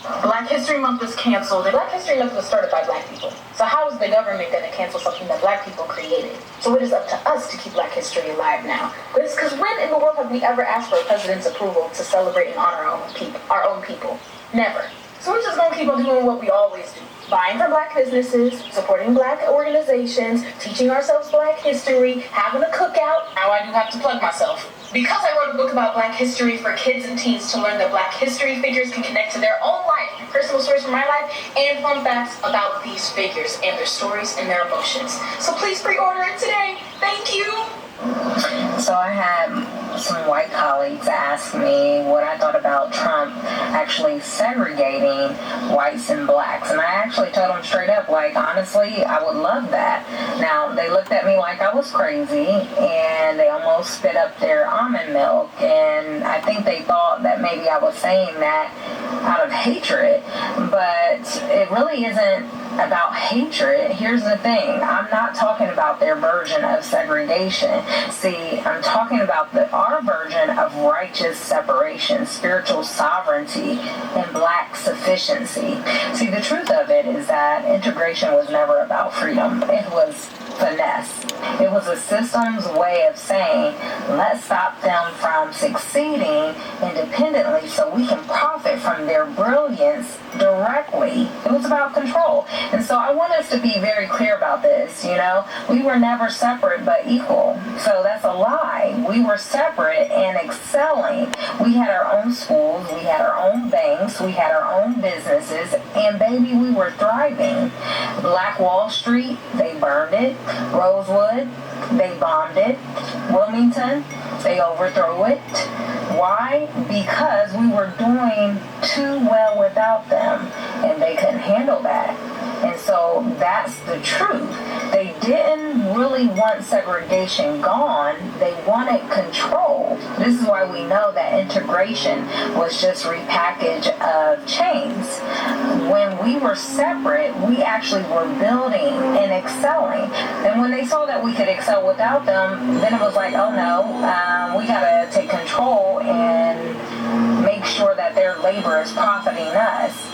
Black History Month was canceled. Black History Month was started by black people. So how is the government going to cancel something that black people created? So it is up to us to keep black history alive now. Because when in the world have we ever asked for a president's approval to celebrate and honor our own people? Never. So we're just going to keep on doing what we always do. Buying from black businesses, supporting black organizations, teaching ourselves black history, having a cookout. Now I do have to plug myself. Because I wrote a book about black history for kids and teens to learn that black history figures can connect to their own life, personal stories from my life, and fun facts about these figures and their stories and their emotions. So please pre-order it today. Thank you. So I had some white colleagues ask me what I thought about Trump actually segregating whites and blacks. And I actually told them straight up, like, honestly, I would love that. Now, they looked at me like I was crazy, and they almost spit up their almond milk. And I think they thought that maybe I was saying that out of hatred. But it really isn't about hatred. Here's the thing. I'm not talking about their version of segregation. See, I'm talking about our version of righteous separation, spiritual sovereignty, and black sufficiency. See, the truth of it is that integration was never about freedom. It was finesse. It was a system's way of saying, let's stop them from succeeding independently so we can profit from their brilliance directly. It was about control. And so I want us to be very clear about this, you know. We were never separate but equal. So that's a lie. We were separate and excelling. We had our own schools, we had our own banks, we had our own businesses, and baby, we were thriving. Black Wall Street, they burned it. Rosewood, they bombed it. Wilmington, they overthrew it. Why? Because we were doing too well without them, and they couldn't handle that. And so that's the truth. They didn't really want segregation gone. They wanted control. This is why we know that integration was just repackage of chains. When we were separate, we actually were building and excelling. And when they saw that we could excel without them, then it was like, oh no, we gotta take control and make sure that their labor is profiting us.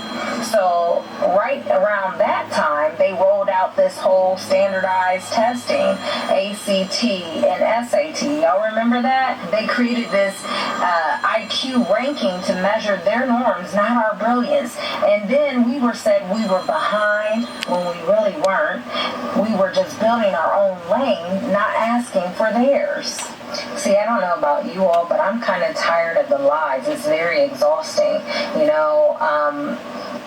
So right around that time, they rolled out this whole standardized testing, ACT and SAT. Y'all remember that? They created this IQ ranking to measure their norms, not our brilliance. And then we were said we were behind when we really weren't. We were just building our own lane, not asking for theirs. See, I don't know about you all, but I'm kind of tired of the lies. It's very exhausting, you know,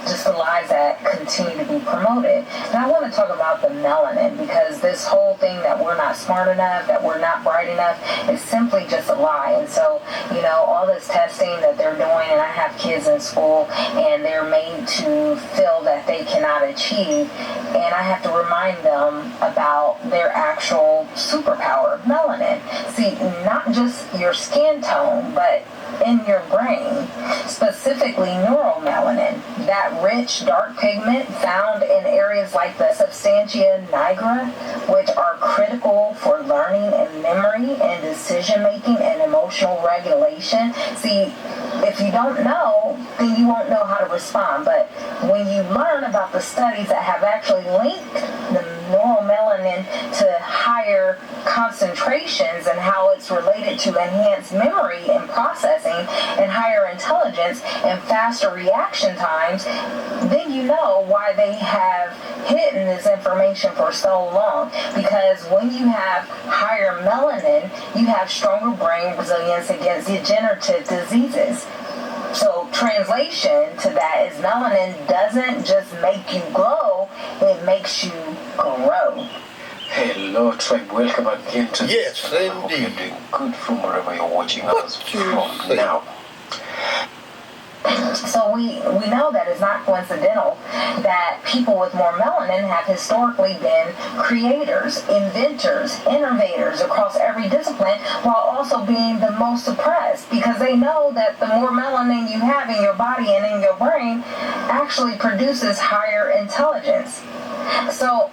just the lies that continue to be promoted. And I want to talk about the melanin, because this whole thing that we're not smart enough, that we're not bright enough, is simply just a lie. And so, you know, all this testing that they're doing, and I have kids in school, and they're made to feel that they cannot achieve, and I have to remind them about their actual superpower, melanin. See, not just your skin tone, but in your brain, specifically neuromelanin, that rich dark pigment found in areas like the substantia nigra, which are critical for learning and memory and decision making and emotional regulation. See, if you don't know, then you won't know how to respond. But when you learn about the studies that have actually linked the neuromelanin to higher concentrations and how it's related to enhanced memory and processing and higher intelligence and faster reaction times, then you know why they have hidden this information for so long. Because when you have higher melanin, you have stronger brain resilience against degenerative diseases. So translation to that is melanin doesn't just make you glow, it makes you grow. Hello, tribe. Welcome again to Yes, this channel. I hope you're indeed. doing good from wherever you're watching us What you from say? now. So we know that it's not coincidental that people with more melanin have historically been creators, inventors, innovators across every discipline, while also being the most suppressed, because they know that the more melanin you have in your body and in your brain actually produces higher intelligence. So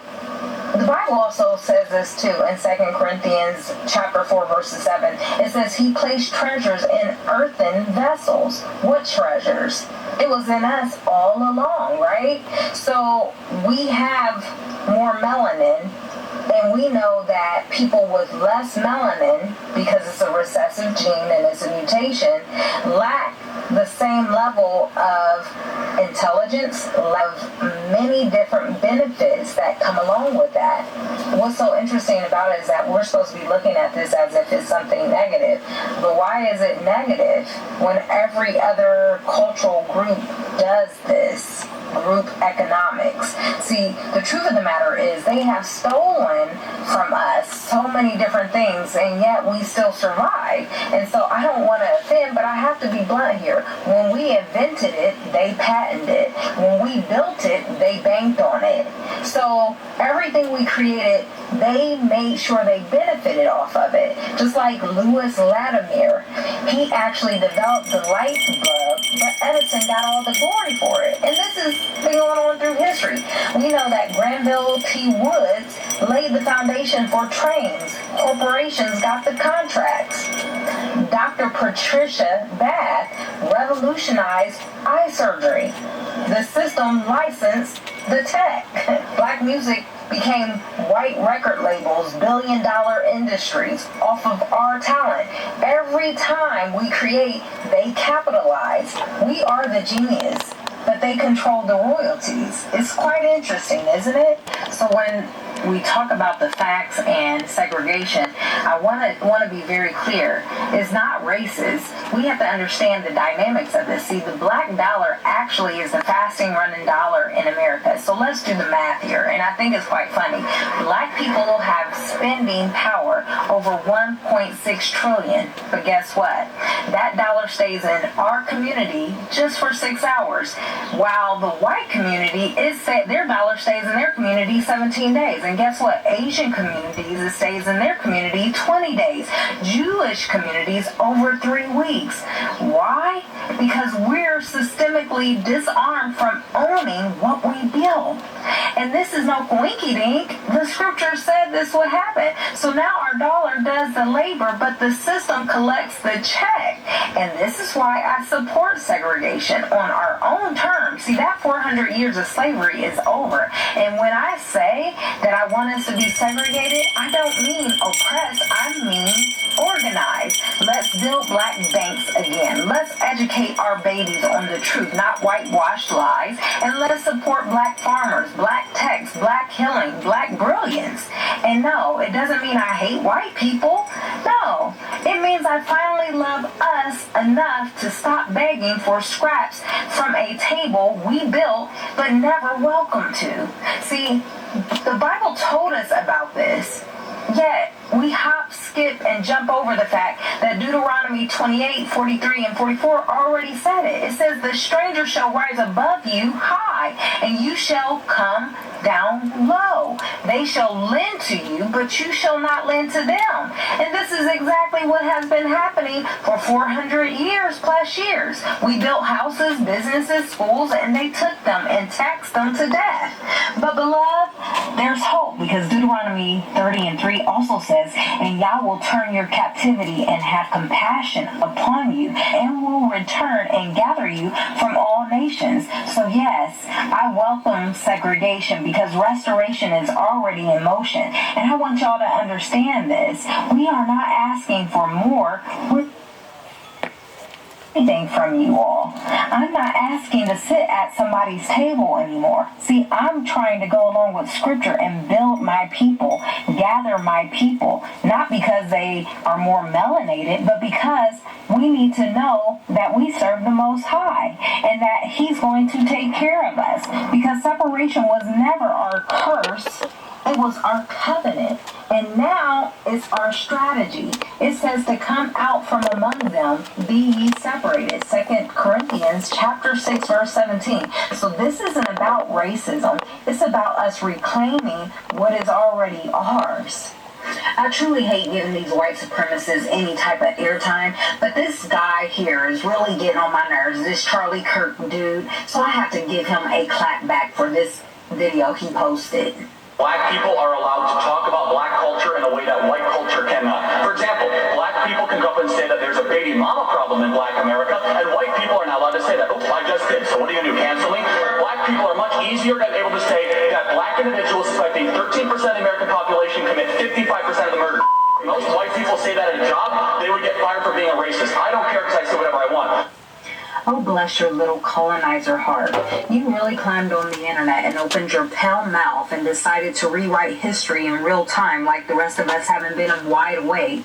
the Bible also says this too in 2 Corinthians chapter 4 verses 7. It says he placed treasures in earthen vessels. vessels? What treasures? It was in us all along, right? So we have more melanin, and we know that people with less melanin, because it's a recessive gene and it's a mutation, lack the same level of intelligence, of many different benefits that come along with that. What's so interesting about it is that we're supposed to be looking at this as if it's something negative. But why is it negative when every other cultural group does this? Group economics. See, the truth of the matter is they have stolen from us so many different things, and yet we still survive. And so I don't want to offend, but I have to be blunt here. When we invented it, they patented it. When we built it, they banked on it. So everything we created, they made sure they benefited off of it. Just like Louis Latimer, he actually developed the light bulb, but Edison got all the glory for it. And this has been going on through history. We know that Granville T. Woods laid the foundation for trains. Corporations got the contracts. Dr. Patricia Bath revolutionized eye surgery. The system licensed the tech. Black music became white record labels, billion-dollar industries off of our talent. Every time we create, they capitalize. We are the genius, but they control the royalties. It's quite interesting, isn't it? So when we talk about the facts and segregation, I want to be very clear. It's not racist. We have to understand the dynamics of this. See, the black dollar actually is the fastest running dollar in America. So let's do the math here. And I think it's quite funny. Black people have spending power over 1.6 trillion. But guess what? That dollar stays in our community just for 6 hours, while the white community their dollar stays in their community 17 days. And guess what? Asian communities, it stays in their community 20 days. Jewish communities over 3 weeks. Why? Because we're systemically disarmed from owning what we build. And this is no coinky dink. The scripture said this would happen. So now our dollar does the labor, but the system collects the check. And this is why I support segregation on our own terms. See, that 400 years of slavery is over. And when I say that I want us to be segregated, I don't mean oppressed. I mean organized. Let's build black banks again. Let's educate our babies on the truth, not whitewashed lies. And let's support black farmers, black techs, black healing, black brilliance. And no, it doesn't mean I hate white people. No, it means I finally love us enough to stop begging for scraps from a table we built but never welcome to. See, the Bible told us about this, yet we hop, skip, and jump over the fact that Deuteronomy 28, 43, and 44 already said it. It says, the stranger shall rise above you high, and you shall come down low. They shall lend to you, but you shall not lend to them. And this is exactly what has been happening for 400 years plus years. We built houses, businesses, schools, and they took them and taxed them to death. But beloved, there's hope, because Deuteronomy 30 and 3 also says, and Yah will turn your captivity and have compassion upon you, and will return and gather you from all nations. So yes, I welcome segregation, because restoration is already in motion. And I want y'all to understand this. We are not asking for more. We're anything from you all. I'm not asking to sit at somebody's table anymore. See, I'm trying to go along with scripture and build my people, gather my people, not because they are more melanated, but because we need to know that we serve the Most High and that He's going to take care of us, because separation was never our curse. It was our covenant, and now it's our strategy. It says to come out from among them, be ye separated. 2 Corinthians chapter 6, verse 17. So this isn't about racism. It's about us reclaiming what is already ours. I truly hate giving these white supremacists any type of airtime, but this guy here is really getting on my nerves, this Charlie Kirk dude, so I have to give him a clap back for this video he posted. Black people are allowed to talk about black culture in a way that white culture cannot. For example, black people can go up and say that there's a baby mama problem in black America, and not allowed to say that. Oops, I just did. So what are you going to do, cancel me? Black people are much easier able to say that black individuals, expecting 13% of the American population, commit 55% of the murder. Most white people say that at a job, they would get fired for being a racist. I don't care because I say whatever I want. Oh, bless your little colonizer heart. You really climbed on the internet and opened your pale mouth and decided to rewrite history in real time like the rest of us haven't been wide awake.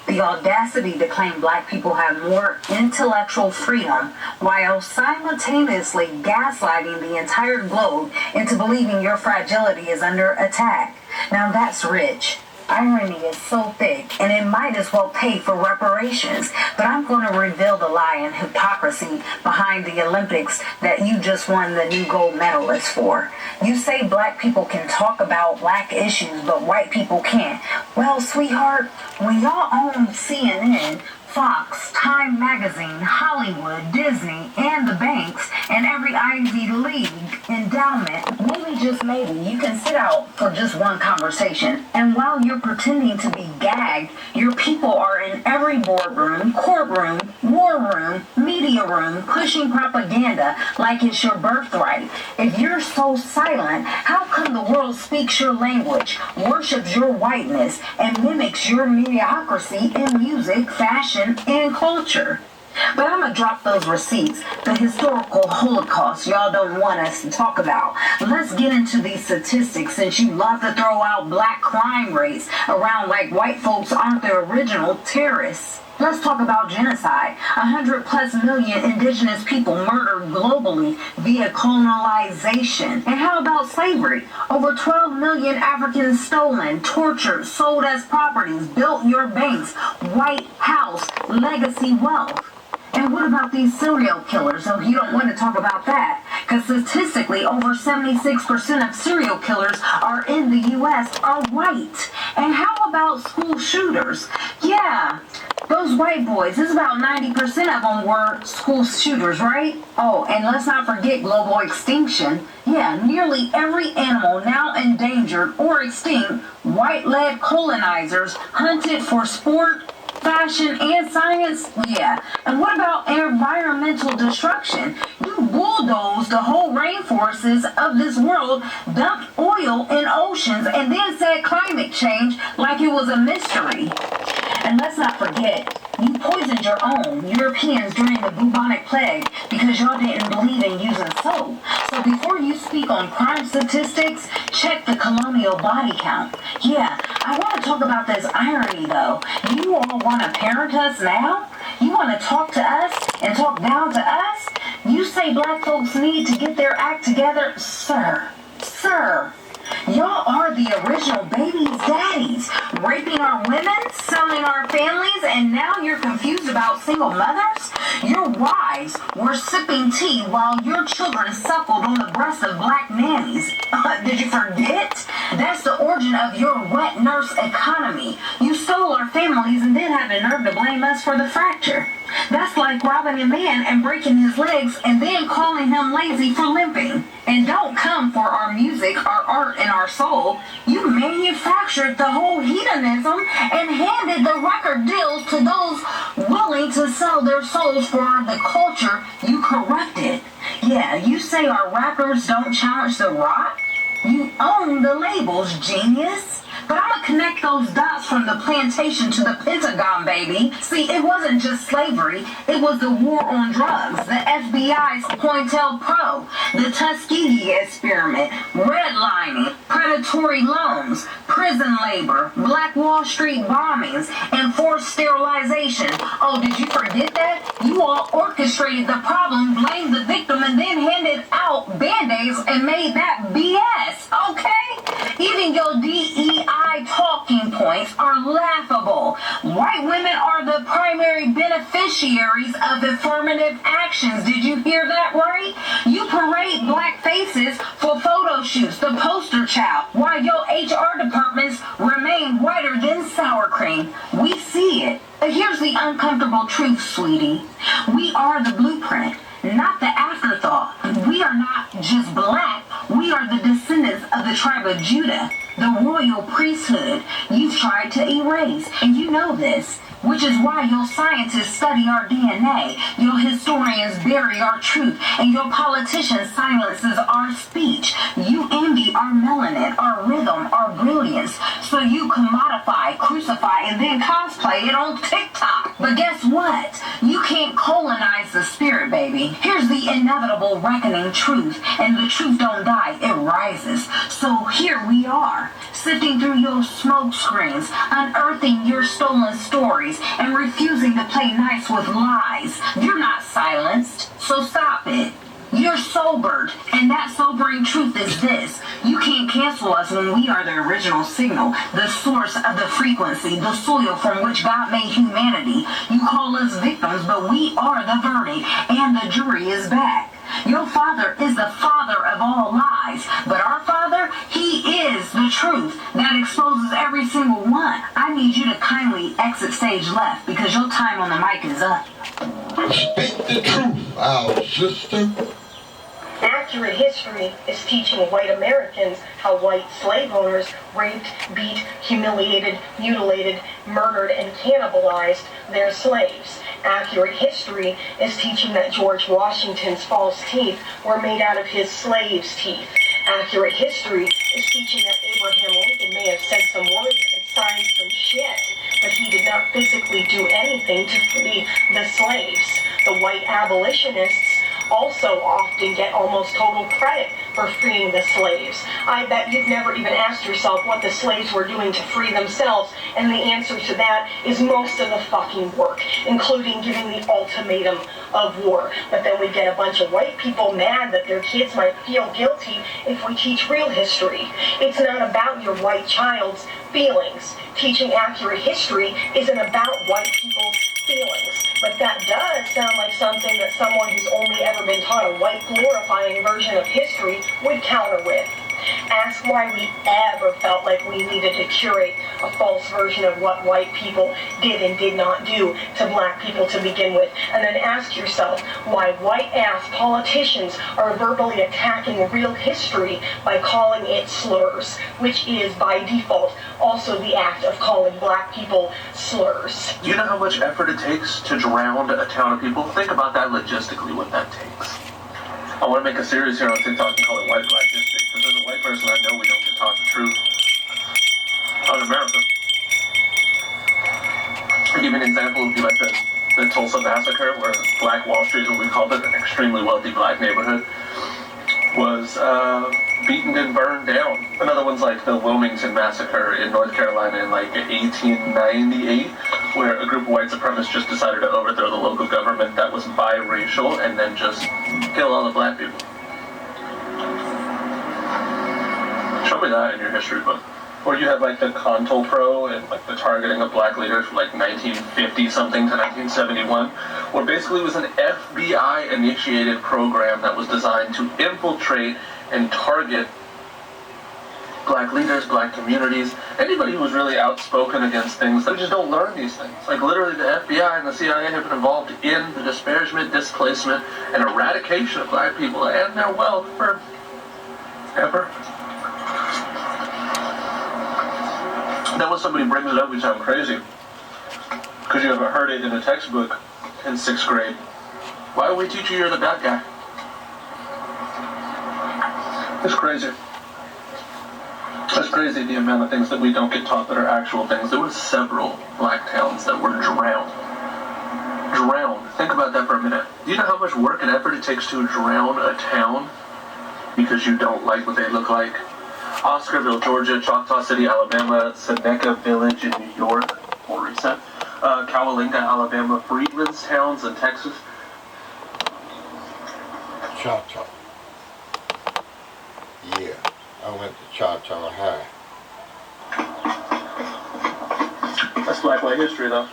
The audacity to claim black people have more intellectual freedom while simultaneously gaslighting the entire globe into believing your fragility is under attack. Now that's rich. Irony is so thick, and it might as well pay for reparations. But I'm going to reveal the lie and hypocrisy behind the Olympics that you just won the new gold medalist for. You say black people can talk about black issues, but white people can't. Well, sweetheart, when y'all own CNN, Fox, Time Magazine, Hollywood, Disney, and the banks, and every Ivy League endowment, maybe, just maybe, you can sit out for just one conversation. And while you're pretending to be gagged, your people are in every boardroom, courtroom, war room, media room, pushing propaganda like it's your birthright. If you're so silent, how come the world speaks your language, worships your whiteness, and mimics your mediocrity in music, fashion, and culture? But I'm gonna drop those receipts, the historical Holocaust y'all don't want us to talk about. Let's get into these statistics, since you love to throw out black crime rates around like white folks aren't the original terrorists. Let's talk about genocide. 100+ million indigenous people murdered globally via colonization. And how about slavery? Over 12 million Africans stolen, tortured, sold as properties, built your banks, White House, legacy wealth. And what about these serial killers? So you don't want to talk about that. Because statistically, over 76% of serial killers are in the U.S. are white. And how about school shooters? Yeah, those white boys, it's about 90% of them were school shooters, right? Oh, and let's not forget global extinction. Yeah, nearly every animal now endangered or extinct, white-led colonizers hunted for sport, fashion, and science? Yeah. And what about environmental destruction? You bulldozed the whole rainforests of this world, dumped oil in oceans, and then said climate change like it was a mystery. And let's not forget, you poisoned your own Europeans during the bubonic plague because y'all didn't believe in using soap. So before you speak on crime statistics, check the colonial body count. Yeah, I want to talk about this irony though. You all want to parent us now? You want to talk to us and talk down to us? You say black folks need to get their act together? Sir, y'all are the original baby's daddies, raping our women, selling our families, and now you're confused about single mothers? Your wives were sipping tea while your children suckled on the breasts of black nannies. Did you forget? That's the origin of your wet nurse economy. You stole our families and then had the nerve to blame us for the fracture. That's like robbing a man and breaking his legs and then calling him lazy for limping. And don't come for our music, our art, and our soul. You manufactured the whole hedonism and handed the record deals to those willing to sell their souls for the culture you corrupted. Yeah, you say our rappers don't challenge the rock? You own the labels, genius. But I'm gonna connect those dots from the plantation to the Pentagon, baby. See, it wasn't just slavery. It was the war on drugs, the FBI's COINTELPRO, the Tuskegee experiment, redlining, predatory loans, prison labor, Black Wall Street bombings, and forced sterilization. Oh, did you forget that? You all orchestrated the problem, blamed the victim, and then handed out Band-Aids and made that BS, okay? Even your DEI talking points are laughable. White women are the primary beneficiaries of affirmative actions. Did you hear that right? You parade black faces for photo shoots, the poster child, while your HR departments remain whiter than sour cream. We see it. But here's the uncomfortable truth, sweetie. We are the blueprint, not the afterthought. We are not just black. We are the descendants of the tribe of Judah, the royal priesthood you've tried to erase. And you know this, which is why your scientists study our DNA, your historians historians bury our truth, and your politician silences our speech. You envy our melanin, our rhythm, our brilliance, so you commodify, crucify, and then cosplay it on TikTok. But guess what? You can't colonize the spirit, baby. Here's the inevitable reckoning truth, and the truth don't die, it rises. So here we are, sifting through your smoke screens, unearthing your stolen stories, and refusing to play nice with lies. You're not silenced, so stop it. You're sobered, and that sobering truth is this. You can't cancel us when we are the original signal, the source of the frequency, the soil from which God made humanity. You call us victims, but we are the verdict, and the jury is back. Your father is the father of all lies, but our father, he is the truth that exposes every single one. I need you to kindly exit stage left because your time on the mic is up. Speak the truth, our sister. Accurate history is teaching white Americans how white slave owners raped, beat, humiliated, mutilated, murdered, and cannibalized their slaves. Accurate history is teaching that George Washington's false teeth were made out of his slaves' teeth. Accurate history is teaching that Abraham Lincoln may have said some words and signed some shit, but he did not physically do anything to free the slaves. The white abolitionists also often get almost total credit for freeing the slaves. I bet you've never even asked yourself what the slaves were doing to free themselves, and the answer to that is most of the fucking work, including giving the ultimatum of war. But then we get a bunch of white people mad that their kids might feel guilty if we teach real history. It's not about your white child's feelings. Teaching accurate history isn't about white people's feelings, but that does sound like something that someone who's only ever been taught a white glorifying version of history would counter with. Ask why we ever felt like we needed to curate a false version of what white people did and did not do to black people to begin with. And then ask yourself why white-ass politicians are verbally attacking real history by calling it slurs, which is, by default, also the act of calling black people slurs. Do you know how much effort it takes to drown a town of people? Think about that logistically, what that takes. I want to make a series here on TikTok and call it White Black History, because as a white person, I know we don't get taught the truth on America. I'll give you an example would be like the Tulsa Massacre, where Black Wall Street, what we called it, an extremely wealthy black neighborhood, was beaten and burned down. Another one's like the Wilmington Massacre in North Carolina in like 1898, where a group of white supremacists just decided to overthrow the local government that was biracial and then just kill all the black people. Show me that in your history book. Or you have like the CONTELPRO and like the targeting of black leaders from like 1950 something to 1971, where basically it was an FBI initiated program that was designed to infiltrate and target black leaders, black communities, anybody who was really outspoken against things that we just don't learn these things. Like literally the FBI and the CIA have been involved in the disparagement, displacement, and eradication of black people and their wealth for ever. Then when somebody brings it up, we sound crazy because you haven't heard it in a textbook in 6th grade. Why do we teach you you're the bad guy? It's crazy. It's crazy the amount of things that we don't get taught that are actual things. There were several black towns that were drowned. Drowned. Think about that for a minute. Do you know how much work and effort it takes to drown a town because you don't like what they look like? Oscarville, Georgia, Choctaw City, Alabama, Seneca Village in New York, more recent, Cowalinga, Alabama, Freedman's Towns in Texas. Choctaw. Yeah, I went to Choctaw High. That's black white history, though.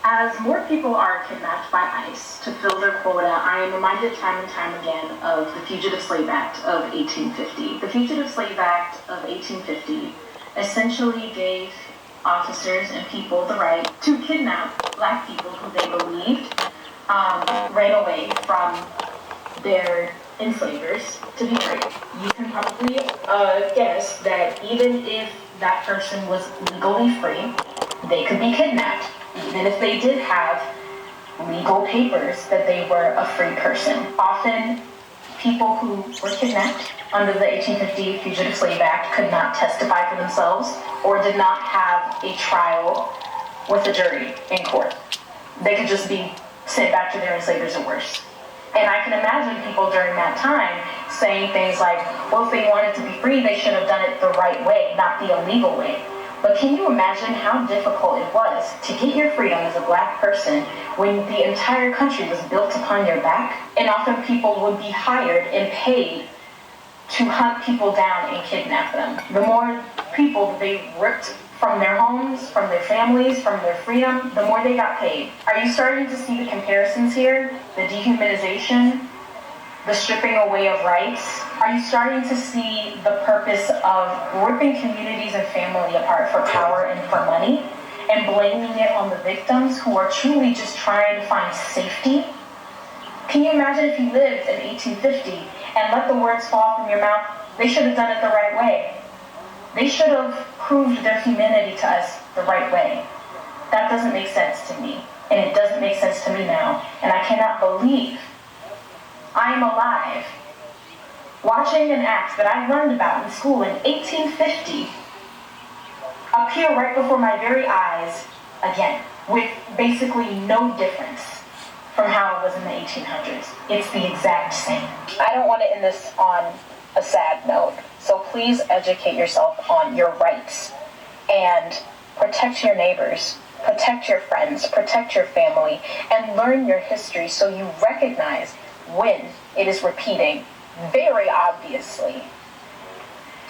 As more people are kidnapped by ICE to fill their quota, I am reminded time and time again of the Fugitive Slave Act of 1850. The Fugitive Slave Act of 1850 essentially gave officers and people the right to kidnap black people who they believed ran away from their enslavers to be free. You can probably guess that even if that person was legally free, they could be kidnapped. Even if they did have legal papers that they were a free person. Often, people who were kidnapped under the 1850 Fugitive Slave Act could not testify for themselves or did not have a trial with a jury in court. They could just be sent back to their enslavers or worse. And I can imagine people during that time saying things like, well, if they wanted to be free, they should have done it the right way, not the illegal way. But can you imagine how difficult it was to get your freedom as a black person when the entire country was built upon your back? And often people would be hired and paid to hunt people down and kidnap them. The more people that they ripped from their homes, from their families, from their freedom, the more they got paid. Are you starting to see the comparisons here? The dehumanization, the stripping away of rights? Are you starting to see the purpose of ripping communities and family apart for power and for money and blaming it on the victims who are truly just trying to find safety? Can you imagine if you lived in 1850 and let the words fall from your mouth, they should have done it the right way. They should have proved their humanity to us the right way. That doesn't make sense to me, and it doesn't make sense to me now, and I cannot believe I am alive watching an act that I learned about in school in 1850 appear right before my very eyes again, with basically no difference from how it was in the 1800s. It's the exact same. I don't want to end this on a sad note, so please educate yourself on your rights and protect your neighbors, protect your friends, protect your family, and learn your history so you recognize when it is repeating very obviously.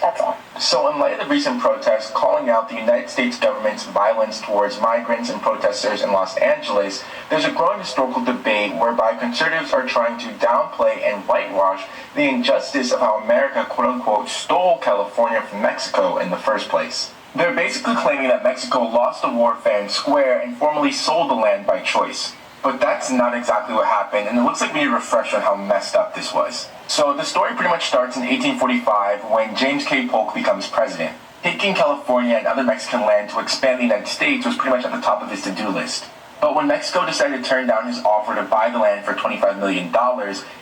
That's all. So in light of the recent protests calling out the United States government's violence towards migrants and protesters in Los Angeles, there's a growing historical debate whereby conservatives are trying to downplay and whitewash the injustice of how America, quote-unquote, stole California from Mexico in the first place. They're basically claiming that Mexico lost the war fair and square and formally sold the land by choice. But that's not exactly what happened, and it looks like we need a refresher on how messed up this was. So the story pretty much starts in 1845 when James K. Polk becomes president. Taking California and other Mexican land to expand the United States was pretty much at the top of his to-do list. But when Mexico decided to turn down his offer to buy the land for $25 million,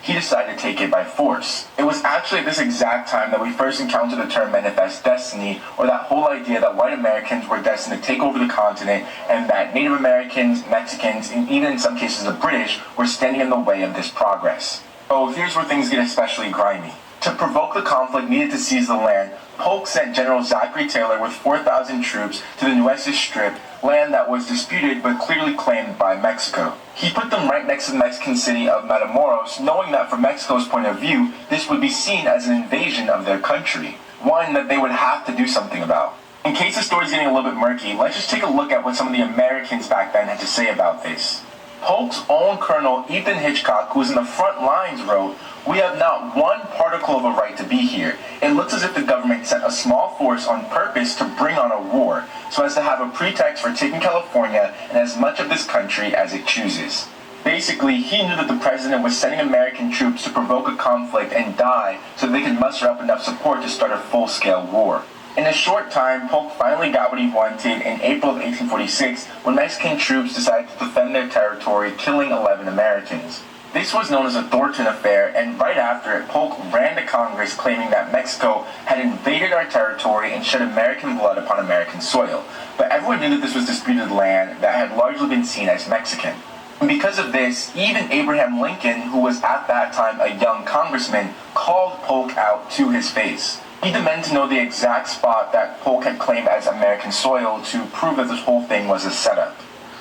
he decided to take it by force. It was actually at this exact time that we first encountered the term manifest destiny, or that whole idea that white Americans were destined to take over the continent and that Native Americans, Mexicans, and even in some cases the British were standing in the way of this progress. Oh, here's where things get especially grimy. To provoke the conflict needed to seize the land, Polk sent General Zachary Taylor with 4,000 troops to the Nueces Strip, land that was disputed but clearly claimed by Mexico. He put them right next to the Mexican city of Matamoros, knowing that from Mexico's point of view, this would be seen as an invasion of their country, one that they would have to do something about. In case the story's getting a little bit murky, let's just take a look at what some of the Americans back then had to say about this. Polk's own Colonel Ethan Hitchcock, who was in the front lines, wrote, "We have not one particle of a right to be here. It looks as if the government sent a small force on purpose to bring on a war, so as to have a pretext for taking California and as much of this country as it chooses." Basically, he knew that the president was sending American troops to provoke a conflict and die so they could muster up enough support to start a full-scale war. In a short time, Polk finally got what he wanted in April of 1846 when Mexican troops decided to defend their territory, killing 11 Americans. This was known as the Thornton Affair, and right after it, Polk ran to Congress claiming that Mexico had invaded our territory and shed American blood upon American soil. But everyone knew that this was disputed land that had largely been seen as Mexican. And because of this, even Abraham Lincoln, who was at that time a young congressman, called Polk out to his face. He demanded to know the exact spot that Polk had claimed as American soil to prove that this whole thing was a setup.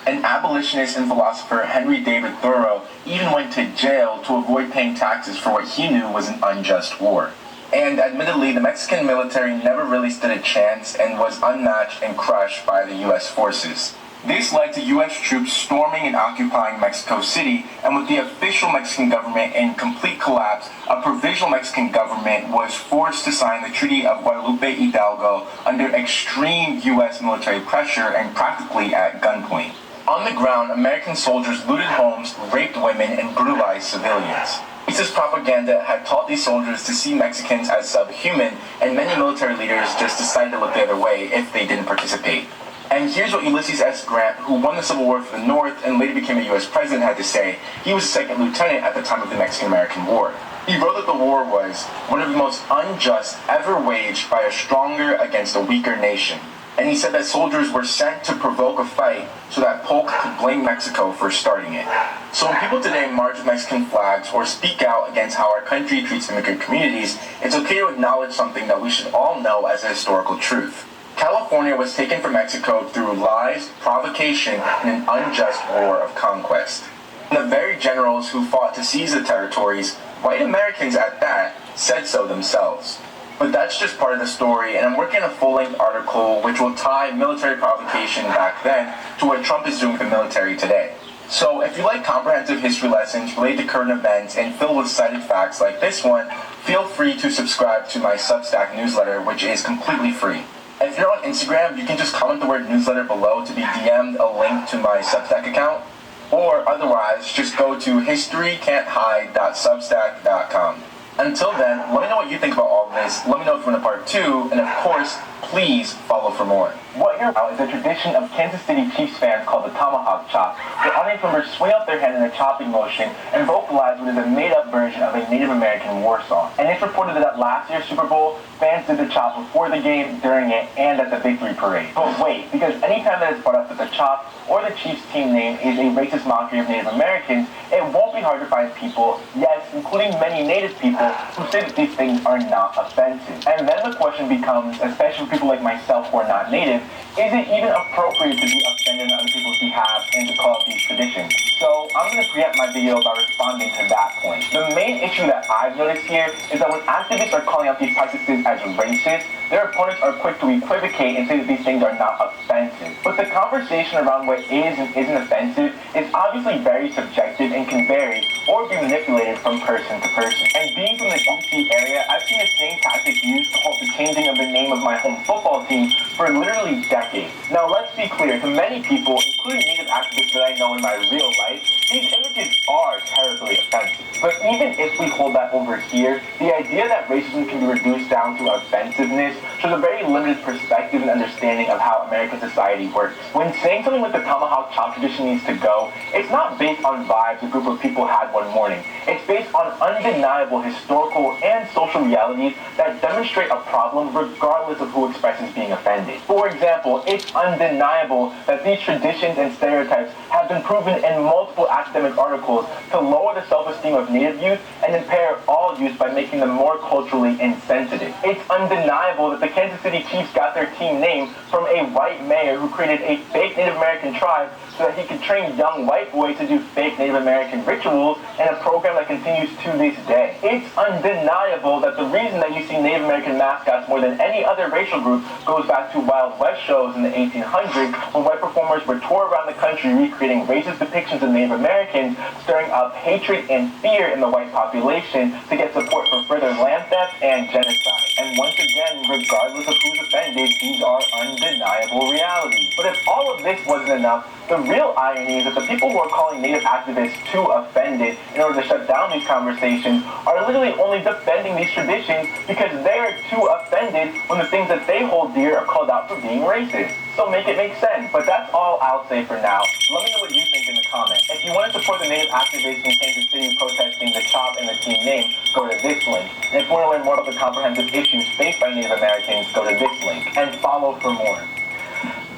An abolitionist and philosopher, Henry David Thoreau, even went to jail to avoid paying taxes for what he knew was an unjust war. And admittedly, the Mexican military never really stood a chance and was unmatched and crushed by the U.S. forces. This led to U.S. troops storming and occupying Mexico City, and with the official Mexican government in complete collapse, a provisional Mexican government was forced to sign the Treaty of Guadalupe Hidalgo under extreme U.S. military pressure and practically at gunpoint. On the ground, American soldiers looted homes, raped women, and brutalized civilians. Racist propaganda had taught these soldiers to see Mexicans as subhuman, and many military leaders just decided to look the other way if they didn't participate. And here's what Ulysses S. Grant, who won the Civil War for the North and later became a U.S. president, had to say. He was second lieutenant at the time of the Mexican-American War. He wrote that the war was one of the most unjust ever waged by a stronger against a weaker nation. And he said that soldiers were sent to provoke a fight so that Polk could blame Mexico for starting it. So when people today march with Mexican flags or speak out against how our country treats immigrant communities, it's okay to acknowledge something that we should all know as a historical truth. California was taken from Mexico through lies, provocation, and an unjust war of conquest. And the very generals who fought to seize the territories, white Americans at that, said so themselves. But that's just part of the story, and I'm working on a full-length article which will tie military provocation back then to what Trump is doing with the military today. So if you like comprehensive history lessons related to current events and filled with cited facts like this one, feel free to subscribe to my Substack newsletter, which is completely free. If you're on Instagram, you can just comment the word newsletter below to be DM'd a link to my Substack account, or otherwise, just go to historycan'thide.substack.com. Until then, let me know what you think about all of this, let me know if you want a part 2, and of course, please follow for more. What you're about is a tradition of Kansas City Chiefs fans called the tomahawk chop, where audience members swing out their hand in a chopping motion and vocalize what is a made-up version of a Native American war song. And it's reported that at last year's Super Bowl, fans did the chop before the game, during it, and at the victory parade. But wait, because anytime that it's brought up that the chop or the Chiefs team name is a racist mockery of Native Americans, it won't be hard to find people, yes, including many Native people, who say that these things are not offensive. And then the question becomes, especially for people like myself who are not Native, is it even appropriate to be offended on other people's behalf and to call out these traditions? So I'm going to preempt my video by responding to that point. The main issue that I've noticed here is that when activists are calling out these practices as racist, their opponents are quick to equivocate and say that these things are not offensive. But the conversation around what is and isn't offensive is obviously very subjective and can vary or be manipulated from person to person. And being from the DC area, I've seen the same tactic used to halt the changing of the name of my home football team for literally decades. Now let's be clear, to many people, including Native activists that I know in my real life, these images are terribly offensive. But even if we hold that over here, the idea that racism can be reduced down to offensiveness shows a very limited perspective and understanding of how American society works. When saying something like the tomahawk chop tradition needs to go, it's not based on vibes a group of people had one morning. It's based on undeniable historical and social realities that demonstrate a problem regardless of who expresses being offended. For example, it's undeniable that these traditions and stereotypes have been proven in multiple academic articles to lower the self-esteem of Native youth and impair all youth by making them more culturally insensitive. It's undeniable that the Kansas City Chiefs got their team name from a white mayor who created a fake Native American tribe so that he could train young white boys to do fake Native American rituals in a program that continues to this day. It's undeniable that the reason that you see Native American mascots more than any other racial group goes back to Wild West shows in the 1800s when white performers would tour around the country recreating racist depictions of Native Americans, stirring up hatred and fear in the white population to get support for further land theft and genocide. And once again, regardless of who's offended, these are undeniable realities. But if all of this wasn't enough, the real irony is that the people who are calling Native activists too offended in order to shut down these conversations are literally only defending these traditions because they are too offended when the things that they hold dear are called out for being racist. So make it make sense. But that's all I'll say for now. Let me know what you think in the comments. If you want to support the Native activists in Kansas City protesting the chop and the team name, go to this link. And if you want to learn more about the comprehensive issues faced by Native Americans, go to this link. And follow for more.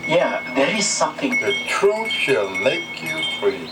Yeah, there is something. The truth shall make you free.